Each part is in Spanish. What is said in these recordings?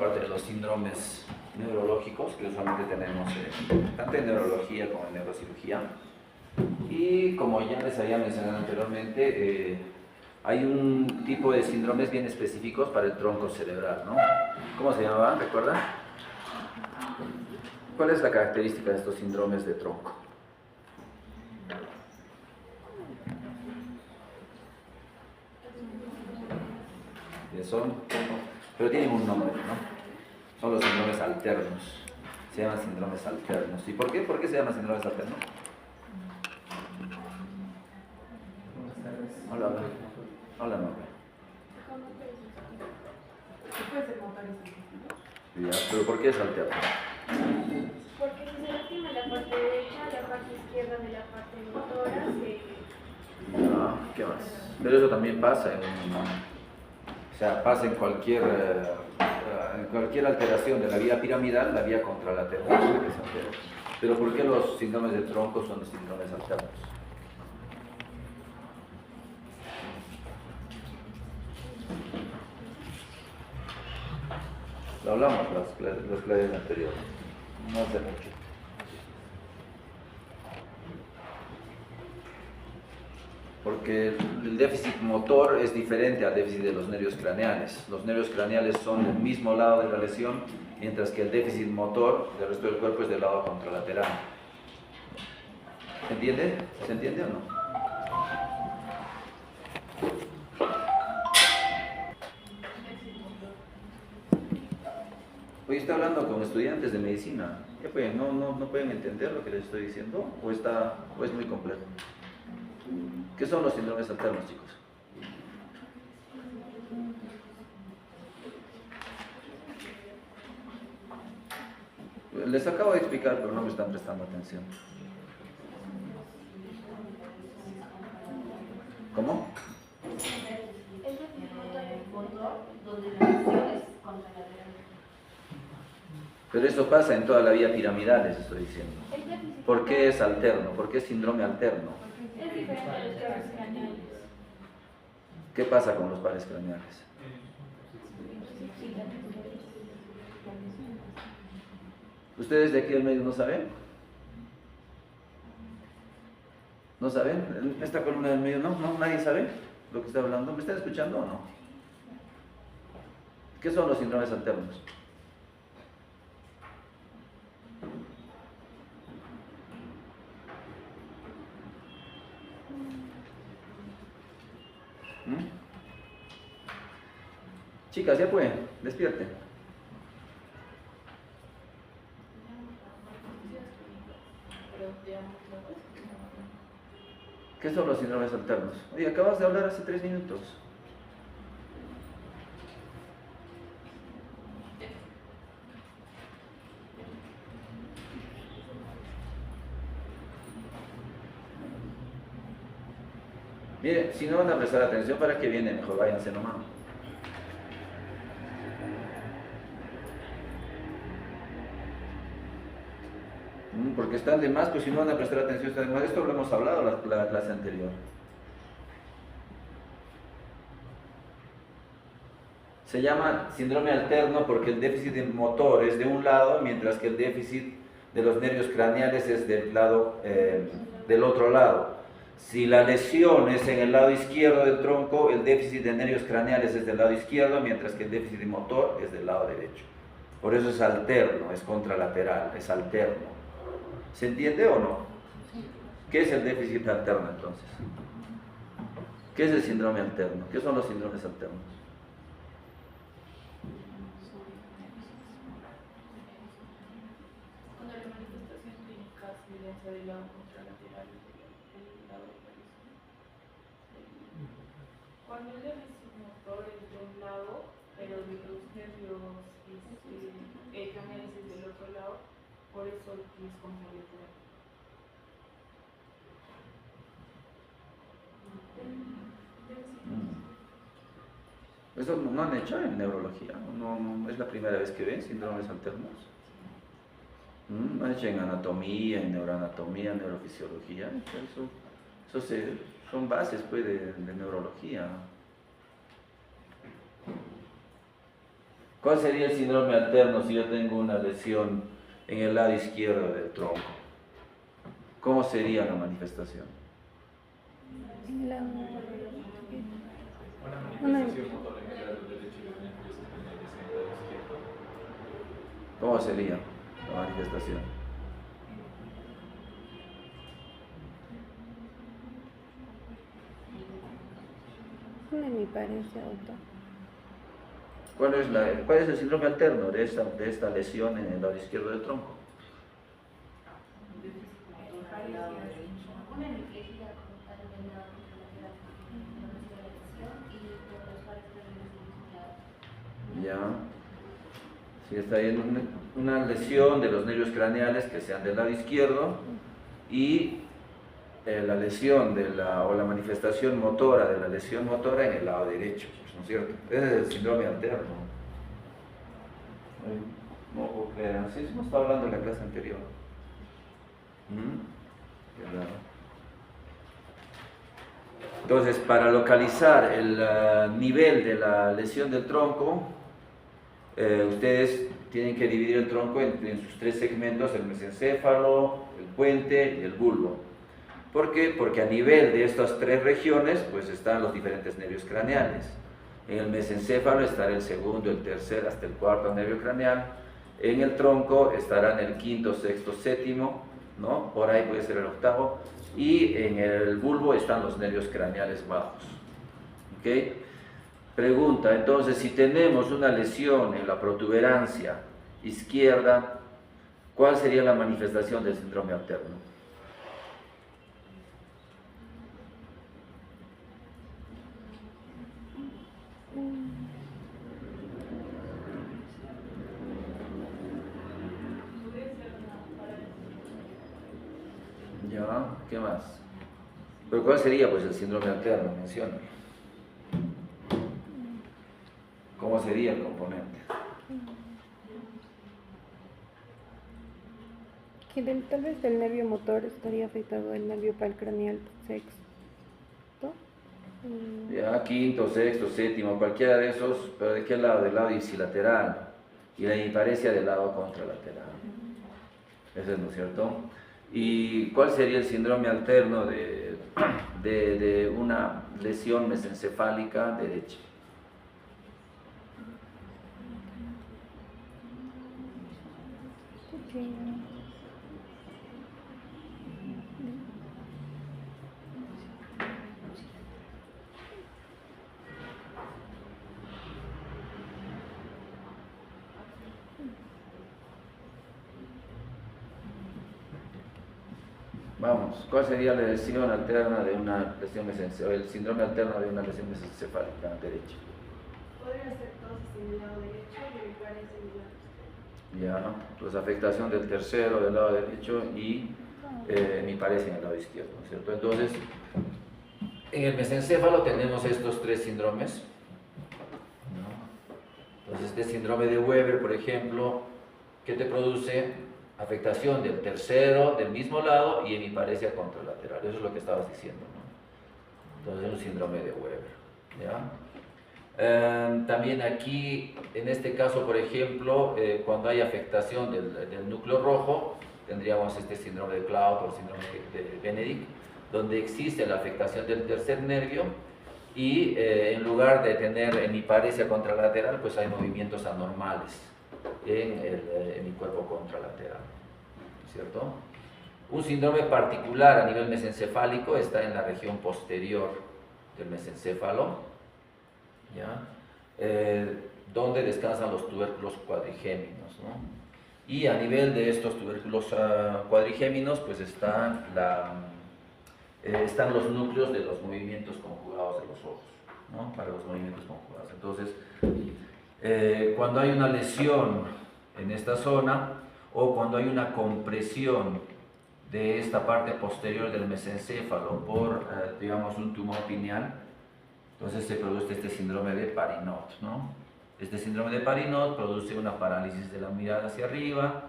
parte de los síndromes neurológicos que usualmente tenemos tanto en neurología como en neurocirugía. Y como ya les había mencionado anteriormente, hay un tipo de síndromes bien específicos para el tronco cerebral, ¿no? ¿Cómo se llamaban? ¿Recuerdan? ¿Cuál es la característica de estos síndromes de tronco? Pero tienen un nombre, ¿no? Son los síndromes alternos. Se llaman síndromes alternos. ¿Y por qué? ¿Por qué se llaman síndromes alternos? Hola, hola. Hola, Norma. Ya, pero ¿por qué es alterno? Porque si se lastima la parte derecha, la parte izquierda de la parte motora se... No, ¿qué más? Pero eso también pasa pasa en cualquier alteración de la vía piramidal, la vía contralateral que se altera. Pero ¿por qué los síndromes de tronco son los síndromes alternos? Lo hablamos las clases anteriores, no hace mucho. Porque el déficit motor es diferente al déficit de los nervios craneales. Los nervios craneales son del mismo lado de la lesión, mientras que el déficit motor del resto del cuerpo es del lado contralateral. ¿Se entiende? ¿Se entiende o no? Hoy estoy hablando con estudiantes de medicina. ¿Qué pueden? ¿No pueden entender lo que les estoy diciendo? ¿O es muy complejo? ¿Qué son los síndromes alternos, chicos? Les acabo de explicar, pero no me están prestando atención. ¿Cómo? Es decir, motor donde la lesión es contralateral. Pero eso pasa en toda la vía piramidal, les estoy diciendo. ¿Por qué es alterno? ¿Por qué es síndrome alterno? Es diferente a los pares craneales. ¿Qué pasa con los pares craneales? ¿Ustedes de aquí del medio no saben? ¿No saben? ¿Esta columna del medio no? ¿Nadie sabe lo que está hablando? ¿Me están escuchando o no? ¿Qué son los síndromes alternos? Chicas, ya pueden, despierten. ¿Qué son los síndromes alternos? Oye, acabas de hablar hace 3 minutos. Mire, si no van a prestar atención, ¿para qué vienen? Mejor váyanse nomás. Porque están de más, pues si no van a prestar atención, están de más. Esto lo hemos hablado la clase anterior. Se llama síndrome alterno porque el déficit de motor es de un lado, mientras que el déficit de los nervios craneales es del otro lado. Si la lesión es en el lado izquierdo del tronco, el déficit de nervios craneales es del lado izquierdo, mientras que el déficit de motor es del lado derecho. Por eso es alterno, es contralateral, es alterno. ¿Se entiende o no? ¿Qué es el déficit alterno entonces? ¿Qué es el síndrome alterno? ¿Qué son los síndromes alternos? Cuando la manifestación clínica se evidencia del lado contralateral del lado opuesto. Cuando el déficit motor es de un lado, pero de los nervios craneales es del otro lado, por eso es contralateral. Eso no han hecho en neurología, no es la primera vez que ven síndromes alternos. No han hecho en anatomía, en neuroanatomía, en neurofisiología. Son bases pues, de neurología. ¿Eso no han hecho en neurología? No, es la primera vez que ven síndromes alternos. No han hecho en anatomía, en neurofisiología. Eso son bases pues, de neurología. ¿Cuál sería el síndrome alterno si yo tengo una lesión en el lado izquierdo del tronco? ¿Cómo sería la manifestación? La- Una manifestación motora en el lado derecho y una manifestación en el lado izquierdo. ¿Cómo sería la manifestación? Me parece auto. ¿Cuál es el síndrome alterno de esta lesión en el lado izquierdo del tronco? Una hemiplegia como tal del lado contralateral, no recibe la lesión y por los pares del mismo lado. Ya. Sí, está bien. Una lesión de los nervios craneales que sean del lado izquierdo y la lesión o la manifestación motora de la lesión motora en el lado derecho, ¿no es cierto? Ese es el síndrome alterno. No puedo creer, así hemos estado hablando en la clase anterior. Qué raro. Entonces, para localizar el nivel de la lesión del tronco, ustedes tienen que dividir el tronco en sus tres segmentos: el mesencéfalo, el puente y el bulbo. ¿Por qué? Porque a nivel de estas tres regiones pues están los diferentes nervios craneales. En el mesencéfalo estará el segundo, el tercer hasta el cuarto nervio craneal. En el tronco estarán el quinto, sexto, séptimo, ¿no? Por ahí puede ser el octavo. Y en el bulbo están los nervios craneales bajos. ¿Ok? Pregunta, entonces, si tenemos una lesión en la protuberancia izquierda, ¿cuál sería la manifestación del síndrome alterno? Ya, ¿qué más? ¿Pero cuál sería pues el síndrome alterno? Menciona. ¿Cómo sería el componente? Que tal vez del nervio motor estaría afectado el nervio palcraneal sexto. Ya, quinto, sexto, séptimo, cualquiera de esos, pero ¿de qué lado? Del lado ipsilateral y la hemiparesia del lado contralateral. Ese es, ¿no es cierto? ¿Y cuál sería el síndrome alterno de una lesión mesencefálica derecha? Vamos, ¿cuál sería la lesión alterna de una lesión mesencefálica, el síndrome alterno de una lesión mesencefálica derecha? Podría ser entonces en el lado derecho y el parece en el lado izquierdo. Ya, pues afectación del tercero del lado derecho y mi parece en el lado izquierdo, ¿no es cierto? Entonces, en el mesencéfalo tenemos estos tres síndromes, ¿no? Entonces, este síndrome de Weber, por ejemplo, ¿qué te produce? Afectación del tercero del mismo lado y hemiparesia contralateral. Eso es lo que estabas diciendo, ¿no? Entonces, es un síndrome de Weber, ¿ya? También aquí, en este caso, por ejemplo, cuando hay afectación del núcleo rojo, tendríamos este síndrome de Claude o síndrome de Benedict, donde existe la afectación del tercer nervio y en lugar de tener hemiparesia contralateral, pues hay movimientos anormales en mi cuerpo contralateral, ¿cierto? Un síndrome particular a nivel mesencefálico está en la región posterior del mesencéfalo, ¿ya? Donde descansan los tubérculos cuadrigéminos, ¿no? Y a nivel de estos tubérculos cuadrigéminos, pues están los núcleos de los movimientos conjugados de los ojos, ¿no? Para los movimientos conjugados. Entonces, cuando hay una lesión en esta zona o cuando hay una compresión de esta parte posterior del mesencéfalo por, digamos, un tumor pineal, entonces se produce este síndrome de Parinot, ¿no? Este síndrome de Parinot produce una parálisis de la mirada hacia arriba,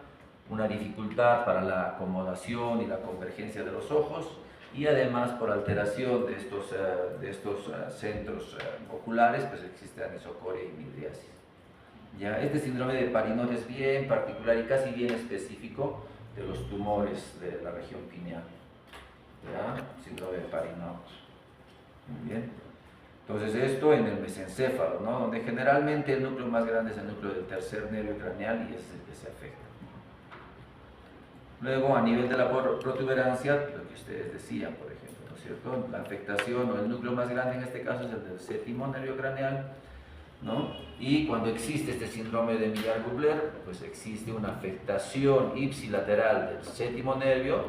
una dificultad para la acomodación y la convergencia de los ojos y además por alteración de estos centros oculares, pues existe anisocoria y midriasis. ¿Ya? Este síndrome de Parinot es bien particular y casi bien específico de los tumores de la región pineal. ¿Ya? Síndrome de Parinot. Muy bien. Entonces esto en el mesencéfalo, ¿no? Donde generalmente el núcleo más grande es el núcleo del tercer nervio craneal y es el que se afecta. Luego, a nivel de la protuberancia, lo que ustedes decían, por ejemplo, ¿no es cierto? La afectación o el núcleo más grande en este caso es el del séptimo nervio craneal, ¿no? Y cuando existe este síndrome de Millar-Gubler, pues existe una afectación ipsilateral del séptimo nervio,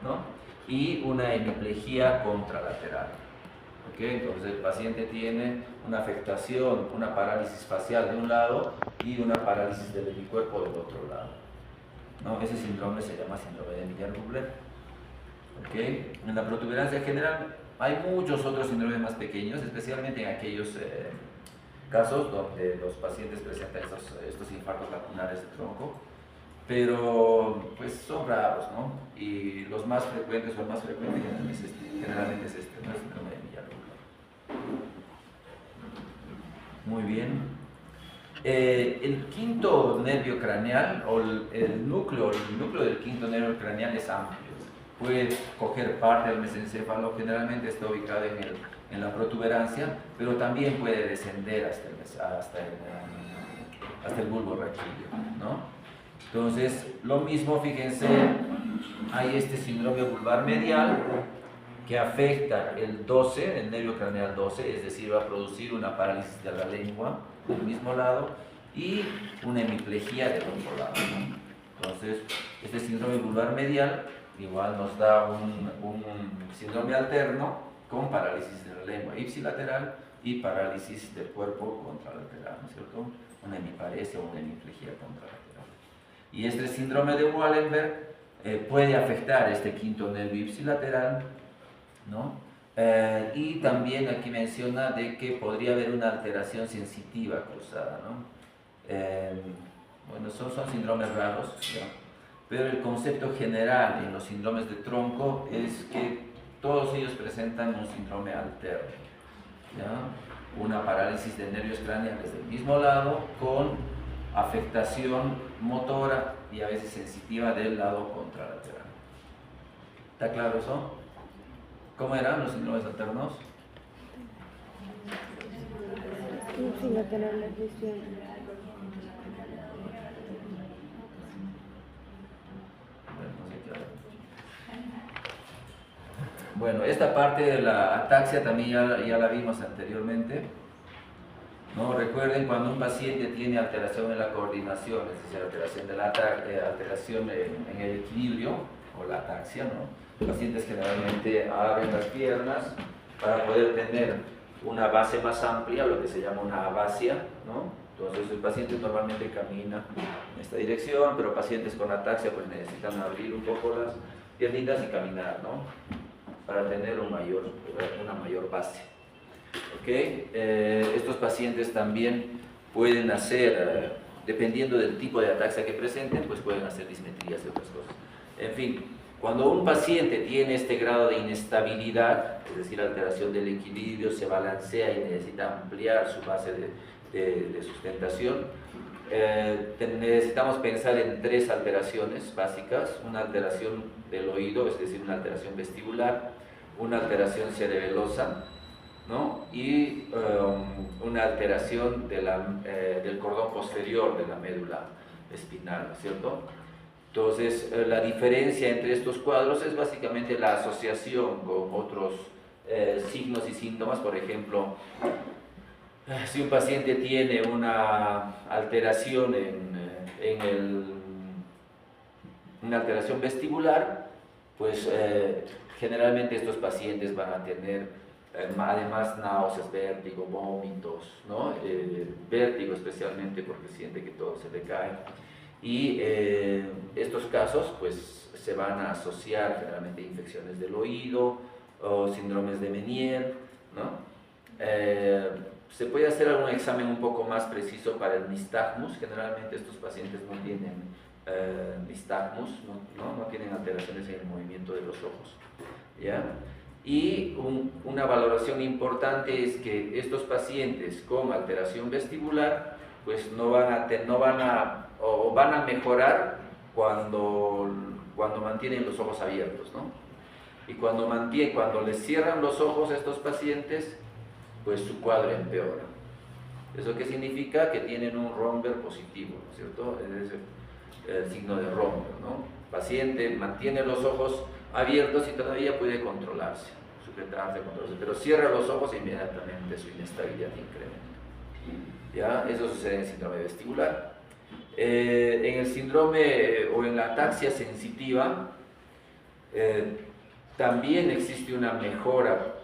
¿no? Y una hemiplegia contralateral. ¿Ok? Entonces el paciente tiene una afectación, una parálisis facial de un lado y una parálisis del hemicuerpo del otro lado. ¿No? Ese síndrome se llama síndrome de Millar-Gubler. ¿Okay? En la protuberancia general hay muchos otros síndromes más pequeños, especialmente en aquellos casos donde los pacientes presentan estos infartos lacunares de tronco, pero pues son raros, ¿no? Y los más frecuentes o el más frecuente generalmente es este, ¿no? El síndrome de Millar-Gubler. Muy bien. El quinto nervio craneal o el núcleo del quinto nervio craneal es amplio. Puede coger parte del mesencéfalo, generalmente está ubicado en la protuberancia, pero también puede descender hasta el bulbo raquídeo, ¿no? Entonces, lo mismo, fíjense, hay este síndrome vulvar medial que afecta el 12, el nervio craneal 12, es decir, va a producir una parálisis de la lengua del mismo lado y una hemiplegia del otro lado, ¿no? Entonces, este síndrome vulvar medial igual nos da un síndrome alterno con parálisis de la lengua ipsilateral y parálisis del cuerpo contralateral, ¿no es cierto? Una hemiparesia o una hemiplegia contralateral. Y este síndrome de Wallenberg puede afectar este quinto nervio ipsilateral, ¿no? Y también aquí menciona de que podría haber una alteración sensitiva cruzada, ¿no? Bueno, son síndromes raros, ¿ya? Pero el concepto general en los síndromes de tronco es que todos ellos presentan un síndrome alterno, ¿ya? Una parálisis de nervios craneales del mismo lado con afectación motora y a veces sensitiva del lado contralateral. ¿Está claro eso? ¿Cómo eran los síndromes alternos? Ipsilateral lesión. Bueno, esta parte de la ataxia también ya la vimos anteriormente, ¿no? Recuerden, cuando un paciente tiene alteración en la coordinación, es decir, alteración en el equilibrio o la ataxia, ¿no? Los pacientes generalmente abren las piernas para poder tener una base más amplia, lo que se llama una abasia, ¿no? Entonces el paciente normalmente camina en esta dirección, pero pacientes con ataxia pues necesitan abrir un poco las piernitas y caminar, ¿no? Para tener una mayor base. ¿Okay? Estos pacientes también pueden hacer, dependiendo del tipo de ataxia que presenten, pues pueden hacer dismetrías y otras cosas. En fin, cuando un paciente tiene este grado de inestabilidad, es decir, alteración del equilibrio, se balancea y necesita ampliar su base de sustentación, necesitamos pensar en tres alteraciones básicas: una alteración del oído, es decir, una alteración vestibular, una alteración cerebelosa, ¿no? Y una alteración del cordón posterior de la médula espinal, ¿no es cierto? Entonces, la diferencia entre estos cuadros es básicamente la asociación con otros signos y síntomas. Por ejemplo, si un paciente tiene una alteración una alteración vestibular, pues generalmente estos pacientes van a tener además náuseas, vértigo, vómitos, ¿no? Vértigo especialmente porque siente que todo se le cae. Y estos casos pues se van a asociar generalmente a infecciones del oído o síndromes de Meniere, ¿no? Se puede hacer algún examen un poco más preciso para el nistagmus. Generalmente estos pacientes no tienen nistagmus, no tienen alteraciones en el movimiento de los ojos, ¿ya? Y una valoración importante es que estos pacientes con alteración vestibular pues no van a, o van a mejorar cuando mantienen los ojos abiertos, ¿no? Y cuando les cierran los ojos a estos pacientes, pues su cuadro empeora. ¿Eso qué significa? Que tienen un Romberg positivo, ¿no es cierto? Es el signo de Romberg, ¿no? El paciente mantiene los ojos abiertos y todavía puede controlarse, sujetarse, controlarse, pero cierra los ojos e inmediatamente su inestabilidad incrementa. ¿Ya? Eso sucede en el síndrome vestibular. En el síndrome o en la ataxia sensitiva, también existe una mejora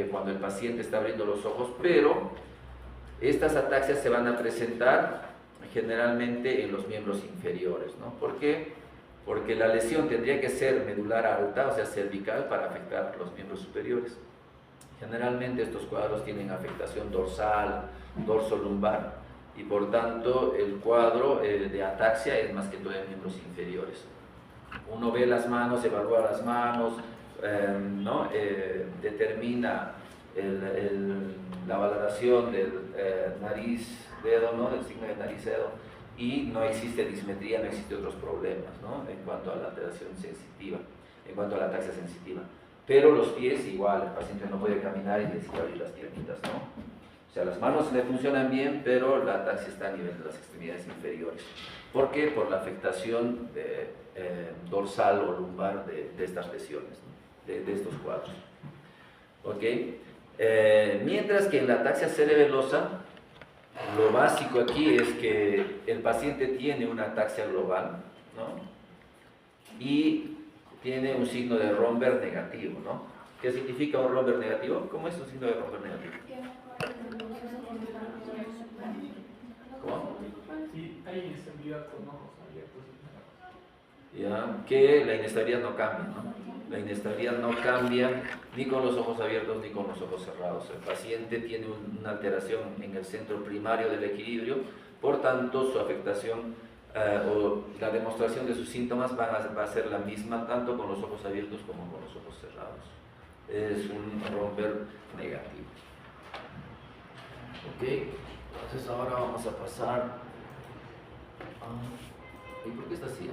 cuando el paciente está abriendo los ojos, pero estas ataxias se van a presentar generalmente en los miembros inferiores, ¿no? ¿Por qué? Porque la lesión tendría que ser medular alta, o sea, cervical, para afectar los miembros superiores. Generalmente estos cuadros tienen afectación dorsal, dorsolumbar, y por tanto el cuadro de ataxia es más que todo en miembros inferiores. Uno ve las manos, evalúa las manos, ¿no? Determina la valoración del nariz-dedo, ¿no? Del signo de nariz-dedo, y no existe dismetría, no existe otros problemas, ¿no? En cuanto a la alteración sensitiva, en cuanto a la ataxia sensitiva. Pero los pies igual, el paciente no puede caminar y necesita abrir las piernitas, ¿no? O sea, las manos le funcionan bien, pero la ataxia está a nivel de las extremidades inferiores. ¿Por qué? Por la afectación dorsal o lumbar de estas lesiones, ¿no? de estos cuadros. ¿Ok? Mientras que en la ataxia cerebelosa, lo básico aquí es que el paciente tiene una ataxia global, ¿no? Y tiene un signo de Romberg negativo, ¿no? ¿Qué significa un Romberg negativo? ¿Cómo es un signo de Romberg negativo? ¿Cómo? Sí, hay inestabilidad con ojos abiertos. ¿Ya? Que la inestabilidad no cambia, ¿no? La inestabilidad no cambia ni con los ojos abiertos ni con los ojos cerrados. El paciente tiene una alteración en el centro primario del equilibrio, por tanto su afectación o la demostración de sus síntomas va a ser la misma tanto con los ojos abiertos como con los ojos cerrados. Es un Romberg negativo. Ok, entonces ahora vamos a pasar a... ¿Y por qué está así?